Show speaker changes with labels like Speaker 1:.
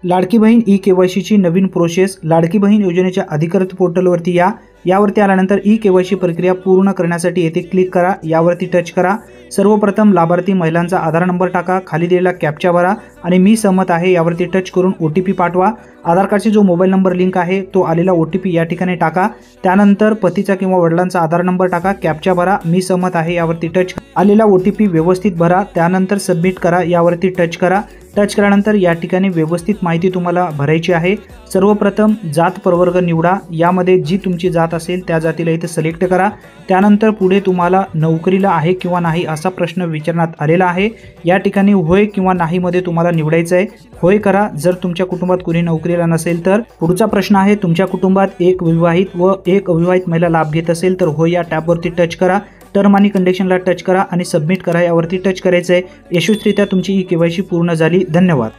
Speaker 1: लाडकी बहीण ई-केवायसीची नवीन process. Ladki Bahin योजनेच्या अधिकृत पोर्टलवरती यावरती आल्यानंतर ई-केवायसी प्रक्रिया पूर्ण करण्यासाठी येथे क्लिक करा. यावरती टच करा. सर्वप्रथम लाभार्थी महिलांचा आधार नंबर टाका. खाली दिलेला कॅप्चा भरा आणि मी सहमत आहे यावरती टच करून OTP पाठवा. आधार कार्डची जो मोबाईल नंबर लिंक आहे तो आलेला OTP या ठिकाणी टाका. त्यानंतर पतीचा किंवा वडिलांचा आधार नंबर टाका. कॅप्चा भरा. मी सहमत आहे यावरती टच. आलेला OTP व्यवस्थित भरा. त्यानंतर सबमिट करा. यावरती टच करा. टच केल्यानंतर या ठिकाणी व्यवस्थित माहिती तुम्हाला भरायची आहे. सर्वप्रथम जात प्रवर्ग निवडा. यामध्ये जी तुमची जात असेल त्या जातीला इथे सिलेक्ट करा. त्यानंतर पुढे तुम्हाला नोकरीला आहे किंवा नाही असा प्रश्न विचारण्यात आलेला आहे. या ठिकाणी होय किंवा नाही मध्ये तुम्हाला निवडायचं आहे. होय करा जर तुमच्या कुटुंबात कोणी नोकरीला नसेल तर. पुढचा प्रश्न आहे तुमच्या कुटुंबात एक विवाहित व एक अविवाहित महिला लाभ घेत असेल तर होय या टॅबवरती टच करा. टर्म आणि कंडिशनला टच करा आणि सबमिट करा. यावरती टच करायचं आहे. यशस्वीरित्या तुमची ई-केवायसी पूर्ण झाली. धन्यवाद.